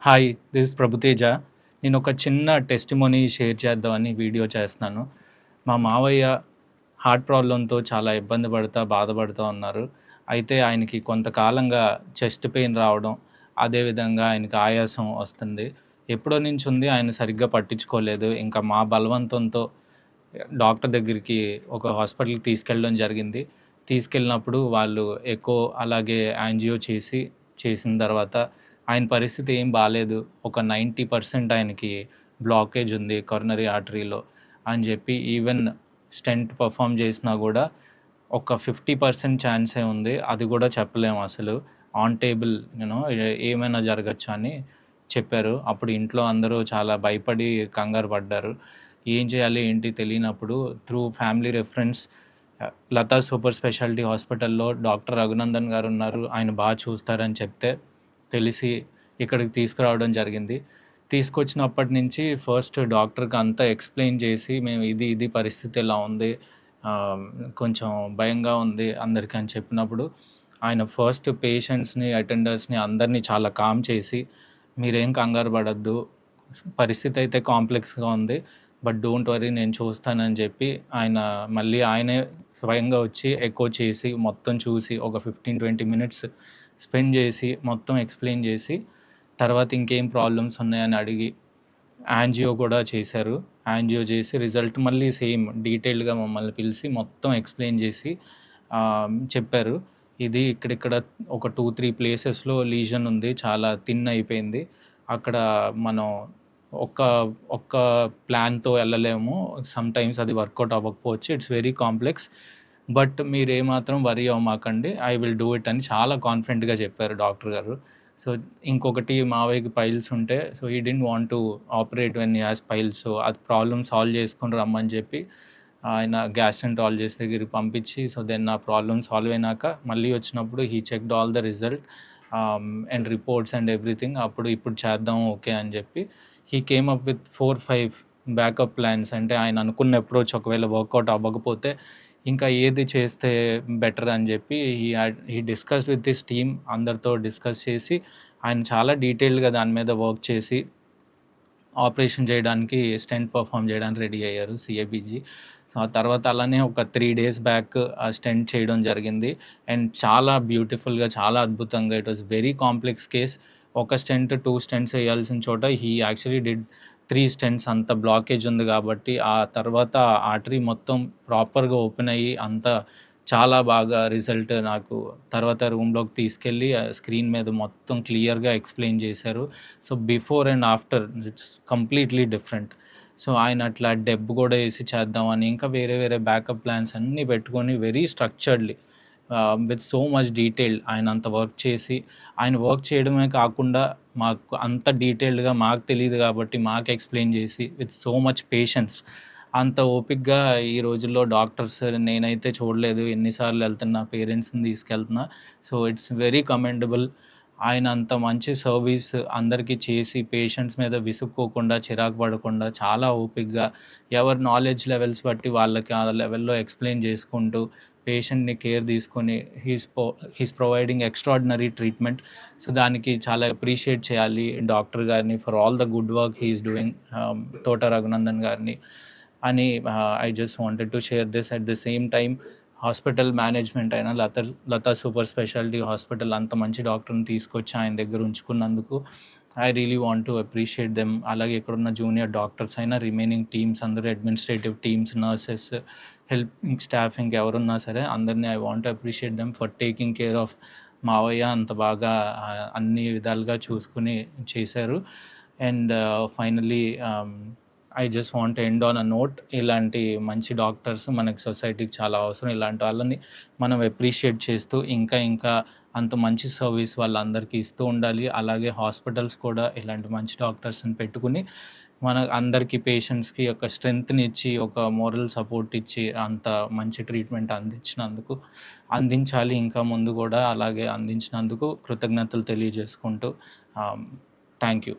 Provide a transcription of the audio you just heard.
Hi! This is Prabhuteja. నేనొక చిన్న testimony share చేద్దామని వీడియో చేస్తున్నాను. మా మావయ్య హార్ట్ ప్రాబ్లమ్‌తో చాలా ఇబ్బంది పడతా, బాధపడుతా ఉన్నారు. అయితే ఆయనకి కొంతకాలంగా చెస్ట్ పెయిన్ రావడం, అదేవిధంగా ఆయనకి ఆయాసం వస్తుంది. ఎప్పడో నుంచి ఉంది. ఆయన సరిగ్గా పట్టించుకోలేదు. ఇంకా మా బలవంతంతో డాక్టర్ దగ్గరికి ఒక హాస్పిటల్‌కి తీసుకెళ్ళడం జరిగింది. తీసుకెళ్ళినప్పుడు వాళ్ళు ఎకో అలాగే యాంజియో చేసిన తర్వాత ఆయన పరిస్థితి ఏం బాలేదు. ఒక 90% ఆయనకి బ్లాకేజ్ ఉంది కొరనరీ ఆర్టరీలో అని జెప్పి ఈవెన్ స్టెంట్ పెర్ఫార్మ్ చేసినా గూడా ఒక 50% ఛాన్సే ఉంది. అది గూడా చెప్పలేము అసలు. ఆన్ టేబుల్ ఏమైనా జరగొచ్చు అని చెప్పారు. అప్పుడు ఇంట్లో అందరూ చాలా భయపడి కంగారు పడ్డారు. ఏం చేయాలి ఏంటి తెలియనప్పుడు through family reference Latha super speciality హాస్పిటల్‌లో డాక్టర్ రఘునందన్ గారున్నారు. ఆయన చూస్తారని చెప్తే తెలిసి ఇక్కడికి తీసుకురావడం జరిగింది. తీసుకొచ్చినప్పటి నుంచి ఫస్ట్ డాక్టర్‌కి అంతా ఎక్స్‌ప్లెయిన్ చేసి, మేము ఇది పరిస్థితి ఇలా ఉంది. ఆహ్, కొంచెం భయంగా ఉంది అందరికి అని చెప్పినప్పుడు, ఆయన ఫస్ట్ పేషెంట్స్‌ని, అటెండర్స్‌ని అందరిని చాలా కామ్ చేసి, మీరేం కంగారు పడొద్దు. పరిస్థితి అయితే కాంప్లెక్స్‌గా ఉంది. బట్ డోంట్ వర్రీ నేను చూస్తానని చెప్పి, ఆయన మళ్ళీ ఆయనే స్వయంగా వచ్చి ఎకో చేసి, మొత్తం చూసి ఒక 15, 20 మినిట్స్ స్పెండ్ చేసి, మొత్తం ఎక్స్‌ప్లెయిన్ చేసి, తర్వాత ఇంకేం ప్రాబ్లమ్స్ ఉన్నాయని అడిగి, యాంజియో కూడా చేశారు. యాంజియో చేసి రిజల్ట్ మళ్ళీ సేమ్ డీటెయిల్డ్‌గా మమ్మల్ని పిలిచి మొత్తం ఎక్స్‌ప్లెయిన్ చేసి చెప్పారు. ఇది ఇక్కడిక్కడ ఒక 2, 3 ప్లేసెస్‌లో లీజన్ ఉంది. చాలా థిన్ అయిపోయింది. అక్కడ మనం ఒక్క ఒక్క ప్లాన్‌తో ఎళ్ళలేము. సమ్‌టైమ్స్ అది వర్కౌట్ అవ్వకపోవచ్చు. It's very complex. బట్ మీరేమాత్రం వరీ అవ్వమాకండి. ఐ విల్ డూ ఇట్ అని చాలా కాన్ఫిడెంట్‌గా చెప్పారు డాక్టర్ గారు. సో, ఇంకొకటి మావయ్యకి పైల్స్ ఉంటే, so, he didn't want to operate when he has piles. So, అది ప్రాబ్లమ్ సాల్వ్ చేసుకొని రమ్మని చెప్పి ఆయన గ్యాస్ట్రెంటాలజిస్ట్ దగ్గరికి పంపించి, సో, దెన్ ఆ ప్రాబ్లమ్ సాల్వ్ అయినాక మళ్ళీ వచ్చినప్పుడు he checked all the result and reports and everything. ఇప్పుడు చేద్దాం ఓకే అని చెప్పి he came up with 4, 5 backup plans. అంటే ఆయన అనుకున్న అప్రోచ్ ఒకవేళ వర్కౌట్ అవ్వకపోతే ఇంకా ఏది చేస్తే బెటర్ అని చెప్పి హి డిస్కస్డ్ విత్ హిస్ టీమ్. అందరితో డిస్కస్ చేసి ఆయన చాలా డీటెయిల్డ్‌గా దాని మీద వర్క్ చేసి ఆపరేషన్ చేయడానికి స్టెంట్ పెర్ఫార్మ్ చేయడానికి రెడీ అయ్యారు సీఏబీజీ. సో, ఆ తర్వాత అలానే ఒక 3 డేస్ బ్యాక్ ఆ స్టెంట్ చేయడం జరిగింది. అండ్ చాలా బ్యూటిఫుల్‌గా, చాలా అద్భుతంగా it was very complex case. ఒక స్టెంట్, 2 స్టెంట్స్ ఎయాల్సిన చోట హి యాక్చువల్లీ డిడ్ 3 స్టెంట్స్. అంత బ్లాకేజ్ ఉంది కాబట్టి ఆ తర్వాత ఆర్టరీ మొత్తం ప్రాపర్‌గా ఓపెన్ అయ్యి అంతా చాలా బాగా రిజల్ట్ నాకు తర్వాత రూమ్‌లోకి తీసుకెళ్ళి స్క్రీన్ మీద మొత్తం క్లియర్‌గా ఎక్స్‌ప్లెయిన్ చేశారు. So, before and after it's completely different. So, ఆయన అట్లా డెబ్ గూడా ఏసి చేద్దామని, ఇంకా వేరే వేరే బ్యాకప్ ప్లాన్స్ అన్నీ పెట్టుకొని వెరీ స్ట్రక్చర్డ్‌లీ విత్ సో మచ్ డీటెయిల్ ఆయన అంత వర్క్ చేసి, ఆయన వర్క్ చేయడమే కాకుండా మాకు అంత డీటెయిల్డ్‌గా మాకు తెలీదు కాబట్టి మాకు ఎక్స్‌ప్లెయిన్ చేసి విత్ సో మచ్ పేషెన్స్. అంత ఓపికగా ఈ రోజుల్లో డాక్టర్స్ నేనైతే చూడలేదు. ఎన్ని సార్లు ఎళ్తున్నా, పేరెంట్స్‌ని తీసుకెళ్తున్నా. So, it's very commendable. ఆయన అంత మంచి సర్వీస్ అందరికీ చేసి, పేషెంట్స్ మీద విసుక్కోకుండా, చిరాకు పడకుండా, చాలా ఓపికగా ఎవరి నాలెడ్జ్ లెవెల్స్ బట్టి వాళ్ళకి ఆ లెవెల్‌లో ఎక్స్‌ప్లెయిన్ చేసుకుంటూ, పేషెంట్‌ని కేర్ తీసుకొని he's providing extraordinary treatment. So, దానికి చాలా అప్రిషియేట్ చేయాలి డాక్టర్ గారిని for all the good work he is doing, తోట రఘునందన్ గారిని అని I just wanted to share this. At the same time hospital management అయిన లతా సూపర్ స్పెషాలిటీ హాస్పిటల్ అంత మంచి డాక్టర్ని తీసుకొచ్చి ఆయన దగ్గర ఉంచుకున్నందుకు I really want to appreciate them. అలాగే ఇక్కడున్న జూనియర్ డాక్టర్స్ అయినా, రిమైనింగ్ టీమ్స్ అందరూ, administrative teams, nurses, helping staff ఇంకెవరున్నా సరే అందరినీ I want to appreciate them for taking care of మావయ్య. అంత బాగా అన్ని విధాలుగా చూసుకుని చేశారు. And finally I just want to end on a note. ఇలాంటి మంచి డాక్టర్స్ మనకి సొసైటీకి చాలా అవసరం. ఇలాంటి వాళ్ళని మనం అప్రిషియేట్ చేస్తూ ఇంకా ఇంకా అంత మంచి సర్వీస్ వాళ్ళందరికీ ఇస్తూ ఉండాలి. అలాగే హాస్పిటల్స్ కూడా ఇలాంటి మంచి డాక్టర్స్‌ని పెట్టుకుని మన అందరికీ పేషెంట్స్‌కి ఒక స్ట్రెంగ్త్‌నిచ్చి, ఒక మోరల్ సపోర్ట్ ఇచ్చి అంత మంచి ట్రీట్మెంట్ అందించాలి. ఇంకా ముందు కూడా అలాగే అందించినందుకు కృతజ్ఞతలు తెలియజేసుకుంటూ థ్యాంక్ యూ.